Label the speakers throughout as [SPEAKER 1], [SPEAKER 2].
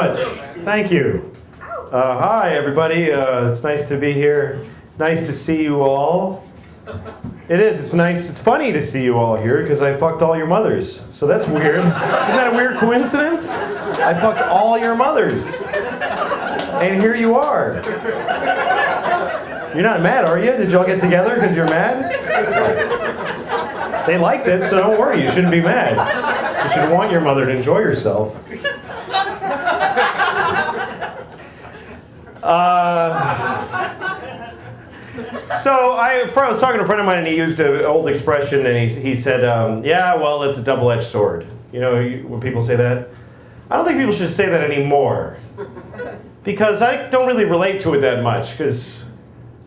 [SPEAKER 1] much. Thank you. Hi, everybody. It's nice to be here. Nice to see you all. It is. It's nice. It's funny to see you all here because I fucked all your mothers. So that's weird. Isn't that a weird coincidence? I fucked all your mothers. And here you are. You're not mad, are you? Did y'all get together because you're mad? They liked it, so don't worry. You shouldn't be mad. You should want your mother to enjoy herself. So I was talking to a friend of mine, and he used an old expression, and he said, yeah, well, it's a double-edged sword. You know, when people say that? I don't think people should say that anymore. Because I don't really relate to it that much, because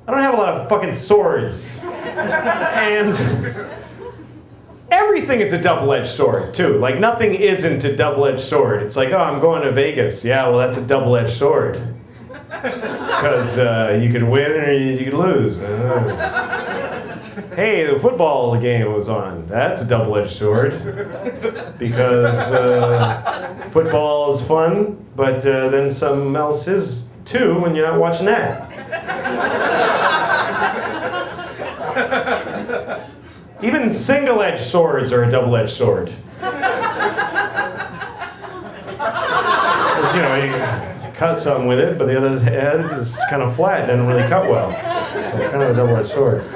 [SPEAKER 1] I don't have a lot of fucking swords. And everything is a double-edged sword, too. Like, nothing isn't a double-edged sword. It's like, oh, I'm going to Vegas. Yeah, well, that's a double-edged sword. Because you could win or you could lose. Hey, the football game was on. That's a double-edged sword. Because football is fun, but then something else is too when you're not watching that. Even single-edged swords are a double-edged sword. Because, you know, you cut something with it, but the other end is kind of flat, it doesn't really cut well. So it's kind of a double-edged sword.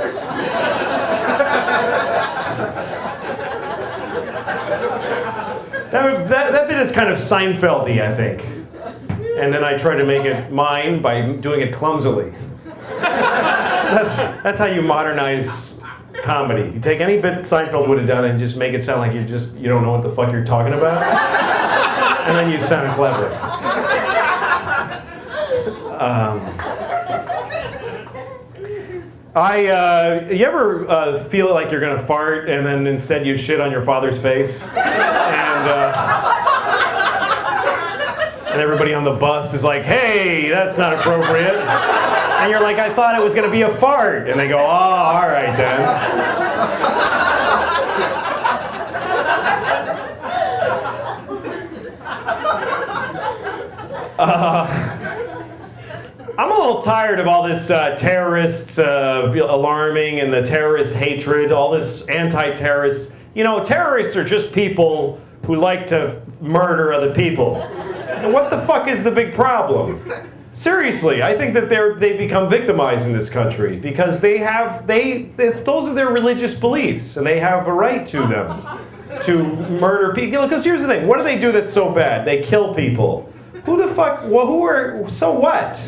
[SPEAKER 1] That bit is kind of Seinfeld-y, I think. And then I try to make it mine by doing it clumsily. That's how you modernize comedy. You take any bit Seinfeld would have done and just make it sound like you don't know what the fuck you're talking about. And then you sound clever. You ever feel like you're gonna fart and then instead you shit on your father's face? And everybody on the bus is like, hey, that's not appropriate. And you're like, I thought it was gonna be a fart. And they go, oh, all right then. I'm a little tired of all this terrorists alarming and the terrorist hatred, all this anti-terrorist. You know, terrorists are just people who like to murder other people. And what the fuck is the big problem? Seriously, I think that they become victimized in this country because those are their religious beliefs and they have a right to them to murder people. Because here's the thing, what do they do that's so bad? They kill people. Who the fuck, well, so what?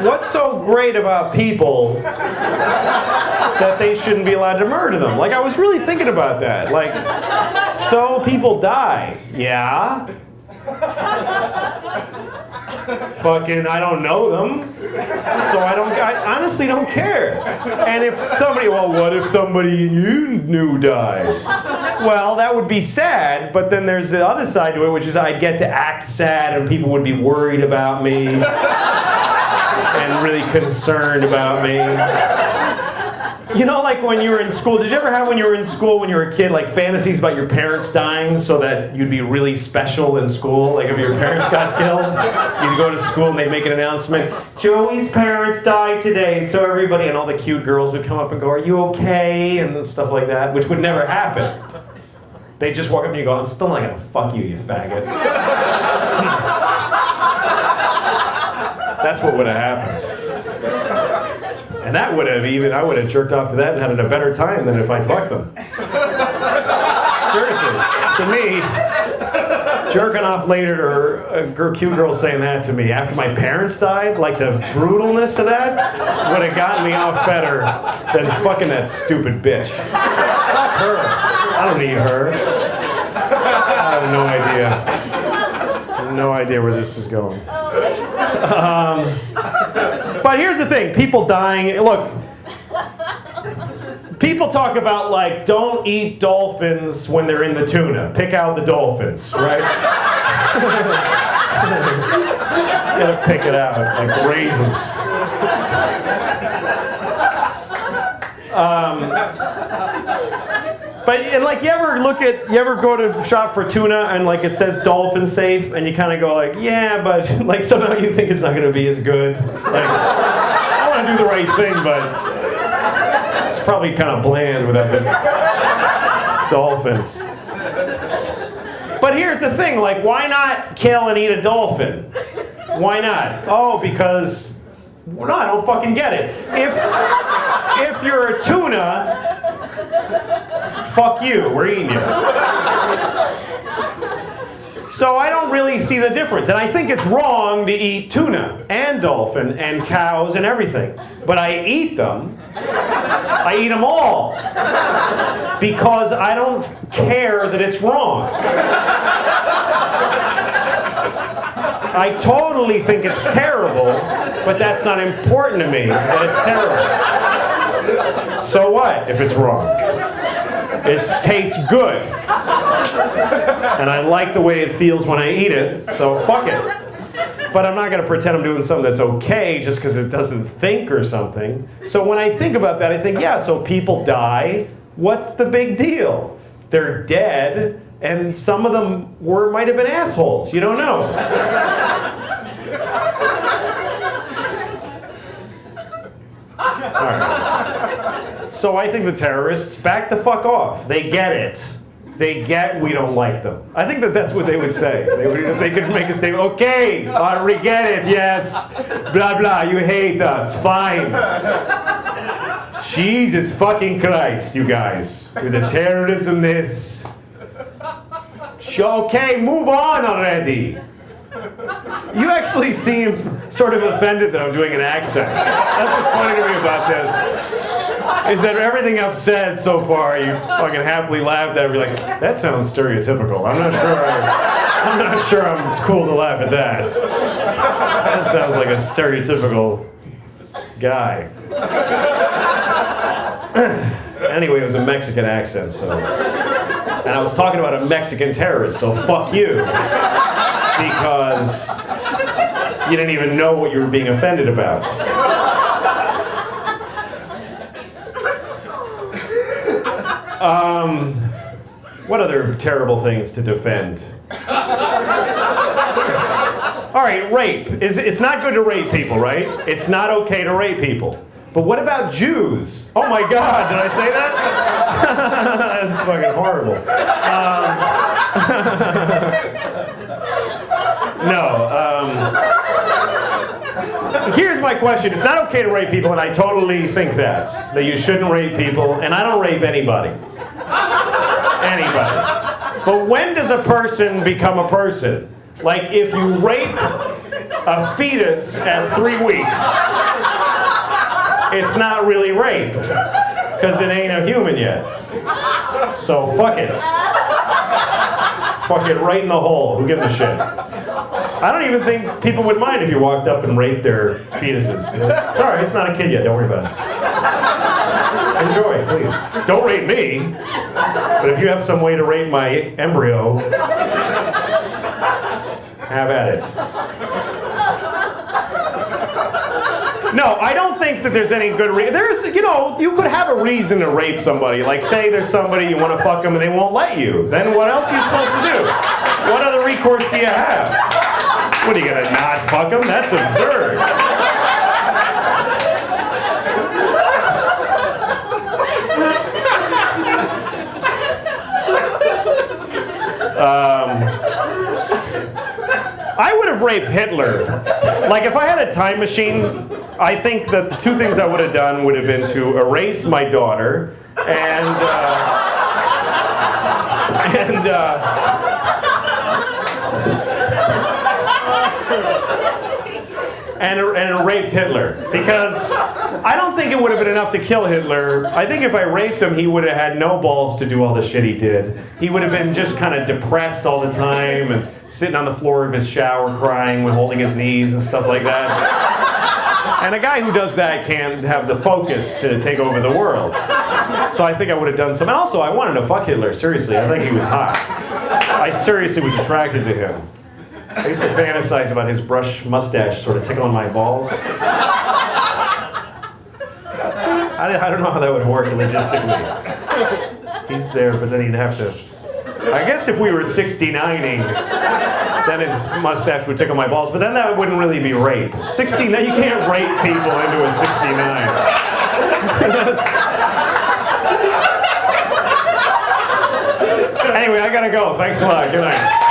[SPEAKER 1] What's so great about people that they shouldn't be allowed to murder them? Like, I was really thinking about that. Like, so people die. Yeah. Fucking, I don't know them. So I honestly don't care. And if somebody, well, what if somebody you knew died? Well, that would be sad, but then there's the other side to it, which is I'd get to act sad and people would be worried about me and really concerned about me. You know, like when you were in school, did you ever have when you were in school, when you were a kid, like fantasies about your parents dying so that you'd be really special in school? Like if your parents got killed, you'd go to school and they'd make an announcement, Joey's parents died today, so everybody, and all the cute girls would come up and go, are you okay? And stuff like that, which would never happen. They'd just walk up and you go, I'm still not gonna fuck you, you faggot. That's what would have happened. And that would have I would have jerked off to that and had a better time than if I'd fucked them. Seriously. To me, jerking off later to a cute girl saying that to me after my parents died, like the brutalness of that would have gotten me off better than fucking that stupid bitch. Fuck her. I don't need her. I have no idea. I have no idea where this is going. But here's the thing, people dying, look, people talk about like, don't eat dolphins when they're in the tuna. Pick out the dolphins, right? You gotta pick it out, like raisins. But and like you ever go to shop for tuna and like it says dolphin safe and you kind of go like, yeah, but like somehow you think it's not going to be as good. Like, I want to do the right thing, but it's probably kind of bland without the dolphin. But here's the thing, like, why not kill and eat a dolphin? Why not? Oh, because, no, I don't fucking get it. If you're a tuna, fuck you, we're eating you. So I don't really see the difference. And I think it's wrong to eat tuna and dolphin and cows and everything. But I eat them. I eat them all. Because I don't care that it's wrong. I totally think it's terrible, but that's not important to me, that it's terrible. So what if it's wrong? It tastes good. And I like the way it feels when I eat it, so fuck it. But I'm not going to pretend I'm doing something that's okay just because it doesn't think or something. So when I think about that, I think, yeah, so people die. What's the big deal? They're dead, and some of them might have been assholes. You don't know. All right. So I think the terrorists back the fuck off. They get it. They get we don't like them. I think that's what they would say. If they could make a statement, okay, we get it, yes, blah, blah, you hate us, fine. Jesus fucking Christ, you guys, with the terrorism this. Okay, move on already. You actually seem sort of offended that I'm doing an accent. That's what's funny to me about this. Is that everything I've said so far, you fucking happily laughed at. You're like, that sounds stereotypical. I'm not sure it's cool to laugh at that. That sounds like a stereotypical guy. Anyway, it was a Mexican accent, so. And I was talking about a Mexican terrorist, so fuck you. Because you didn't even know what you were being offended about. What other terrible things to defend? All right, rape. It's not good to rape people, right? It's not okay to rape people. But what about Jews? Oh my God, did I say that? That's fucking horrible. Here's my question. It's not okay to rape people, and I totally think that you shouldn't rape people, and I don't rape anybody. Anybody. But when does a person become a person? Like if you rape a fetus at 3 weeks, it's not really rape, because it ain't a human yet. So fuck it. Fuck it right in the hole. Who gives a shit? I don't even think people would mind if you walked up and raped their fetuses. Sorry, it's not a kid yet. Don't worry about it. Enjoy, please. Don't rape me. But if you have some way to rape my embryo, have at it. No, I don't think that there's any good reason. You could have a reason to rape somebody. Like, say there's somebody you want to fuck them and they won't let you. Then what else are you supposed to do? What other recourse do you have? What, are you going to not fuck them? That's absurd. I would have raped Hitler. Like, if I had a time machine, I think that the 2 things I would have done would have been to erase my daughter and raped Hitler. Because I don't think it would have been enough to kill Hitler. I think if I raped him, he would have had no balls to do all the shit he did. He would have been just kind of depressed all the time and sitting on the floor of his shower crying with holding his knees and stuff like that. And a guy who does that can't have the focus to take over the world. So I think I would have done some. And also, I wanted to fuck Hitler, seriously. I think he was hot. I seriously was attracted to him. I used to fantasize about his brush mustache sort of tickling my balls. I don't know how that would work logistically. He's there, but then he'd have to... I guess if we were 69ing, then his mustache would tickle my balls, but then that wouldn't really be rape. 69, you can't rape people into a 69. Anyway, I gotta go. Thanks a lot. Good night.